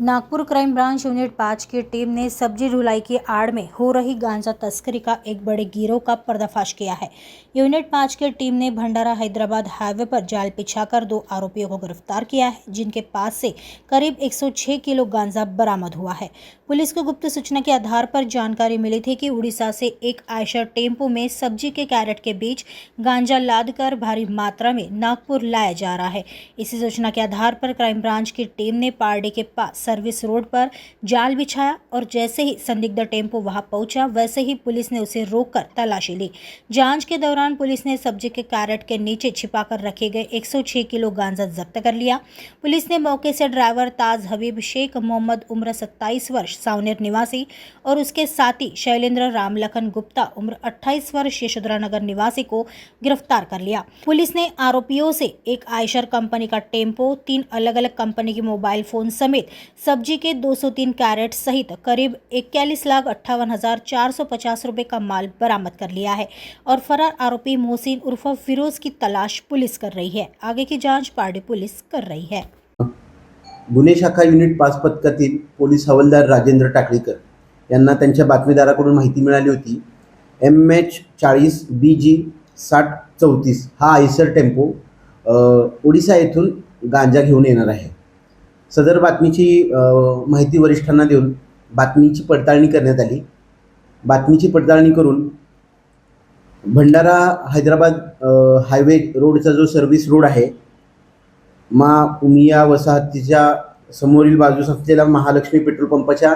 Nagpur crime branch unit 5 की team ने सब्जी ढुलाई की आड़ में हो रही गांजा तस्करी का एक बड़े गिरोह का पर्दाफाश किया है। यूनिट 5 की टीम ने भंडारा हैदराबाद हाईवे पर जाल बिछाकर 2 आरोपियों को गिरफ्तार किया है, जिनके पास से करीब 106 किलो गांजा बरामद हुआ है। पुलिस को गुप्त सूचना के आधार पर जानकारी मिली थी कि उड़ीसा से एक आयशर टेम्पो में सब्जी के कैरेट के बीच गांजा लादकर भारी मात्रा में नागपुर लाया जा रहा है। इसी सूचना के आधार पर क्राइम ब्रांच की टीम ने पारडी के पास सर्विस रोड पर जाल बिछाया और जैसे ही संदिग्ध टेम्पो वहां पहुंचा, वैसे ही पुलिस ने उसे रोककर तलाशी ली। जांच के दौरान पुलिस ने सब्जी के कैरेट के नीचे छिपाकर रखे गए 106 किलो गांजा जब्त कर लिया। पुलिस ने मौके से ड्राइवर ताज हबीब शेख मोहम्मद उम्र 27 वर्ष सावनेर निवासी और उसके साथी शैलेंद्र रामलखन गुप्ता उम्र 28 वर्ष यशोधरा नगर निवासी को गिरफ्तार कर लिया। पुलिस ने आरोपियों से एक आयशर कंपनी का टेम्पो, 3 अलग अलग कंपनी के मोबाइल फोन समेत सब्जी के 203 कैरेट सहित करीब 41,58,450 रुपए का माल बरामद कर लिया है और फरार आरोपी मोहसिन उर्फ फिरोज की तलाश पुलिस कर रही है। आगे की जांच पारडी पुलिस कर रही है। गुन्हे शाखा युनिट 5 पथकातील पोलीस हवालदार राजेंद्र टाकळीकर यांना त्यांच्या बातमीदाराकडून माहिती मिळाली होती। MH40 BG 6034 हा आयसर टेम्पो ओडिशा येथून गांजा घेऊन येणार आहे। सदर बातमीची माहिती वरिष्ठांना देऊन बातमीची पडताळणी करण्यात आली। बातमीची पडताळणी करून भंडारा हैदराबाद हायवे रोडचा जो सर्व्हिस रोड आहे, मा उमिया वसाहतीच्या समोरील बाजूस असलेल्या महालक्ष्मी पेट्रोल पंपाच्या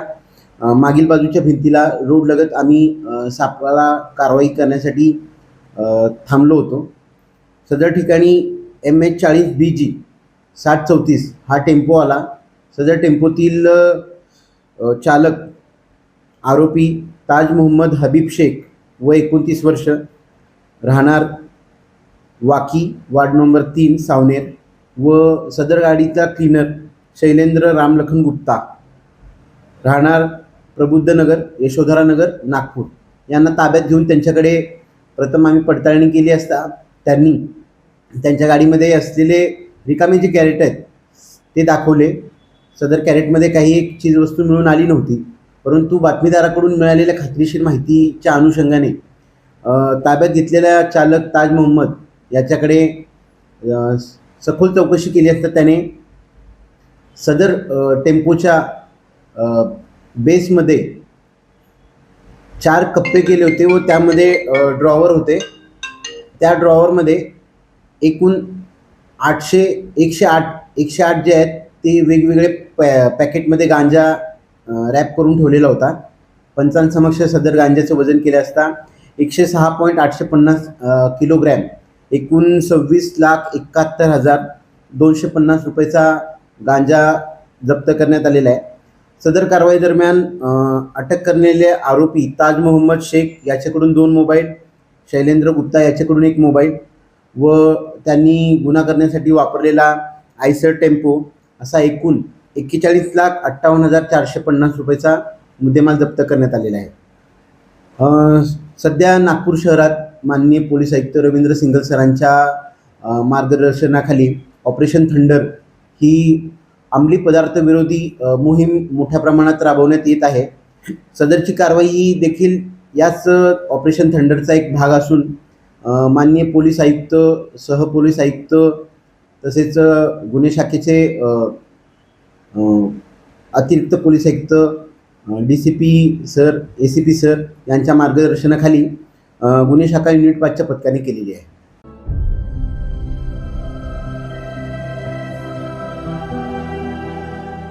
मागील बाजूच्या भिंतीला रोड लगत आम्ही सापळा कारवाई करण्यासाठी थांबलो होतो। सदर ठिकाणी MH40 BG 6034 हा टेम्पो आला। सदर टेम्पोतील चालक आरोपी ताज मोहम्मद हबीब शेख व 29 वर्ष, राहणार वाकी वार्ड नंबर 3 सावनेर व सदर गाडीचा क्लीनर शैलेंद्र रामलखन गुप्ता, राहणार प्रबुद्ध नगर यशोधरा नगर नागपूर यांना ताब्यात घेऊन त्यांच्याकडे प्रथम आम्ही पडताळणी केली असता त्यांनी त्यांच्या गाडीमध्ये असलेले रिकामे जे कॅरेट आहेत ते दाखवले। सदर कॅरेटमध्ये काही एक चीजवस्तू मिळून आली नव्हती, परंतु बातमीदाराकडून मिळालेल्या खात्रीशीर माहितीच्या अनुषंगाने ताब्यात घेतलेल्या चालक ताज मोहम्मद याच्याकडे सखोल चौकशी केली असता त्याने सदर टेम्पोच्या बेसमध्ये 4 कप्पे केले होते व त्यामध्ये ड्रॉवर होते। त्या ड्रॉवरमध्ये एकूण 108 जे आहेत ते वेगवेगळे पॅकेटमध्ये गांजा रॅप करून ठेवलेला होता। पंचांसमक्ष सदर गांजाचं वजन केले असता 106.850 किलोग्रॅम एकूण 26,71,250 रुपयाचा गांजा जप्त करण्यात आलेला आहे। सदर कारवाई दरम्यान अटक करलेले आरोपी ताज मोहम्मद शेख याच्याकडून 2 मोबाईल, शैलेंद्र गुप्ता याच्याकडून 1 मोबाईल व त्यांनी गुन्हा करण्यासाठी वापरलेला आयसर टेम्पो असा एकूण 41,58,450 रुपयाचा मुद्देमाल जप्त करण्यात आलेला आहे। सध्या नागपूर शहरात माननीय पोलीस आयुक्त रवींद्र सिंगल सरांच्या मार्गदर्शनाखाली ऑपरेशन थंडर ही अंमली पदार्थ विरोधी मोहीम मोठ्या प्रमाणात राबवण्यात येत आहे। सदरची कारवाई ही देखील याच ऑपरेशन थंडरचा एक भाग असून माननीय पोलीस आयुक्त, सहपोलीस आयुक्त तसेच गुन्हे शाखेचे अतिरिक्त पोलीस आयुक्त, DCP सर, ACP सर यांच्या मार्गदर्शनाखाली गुन्हे शाखा युनिट 5च्या पथकाने केलेली आहे।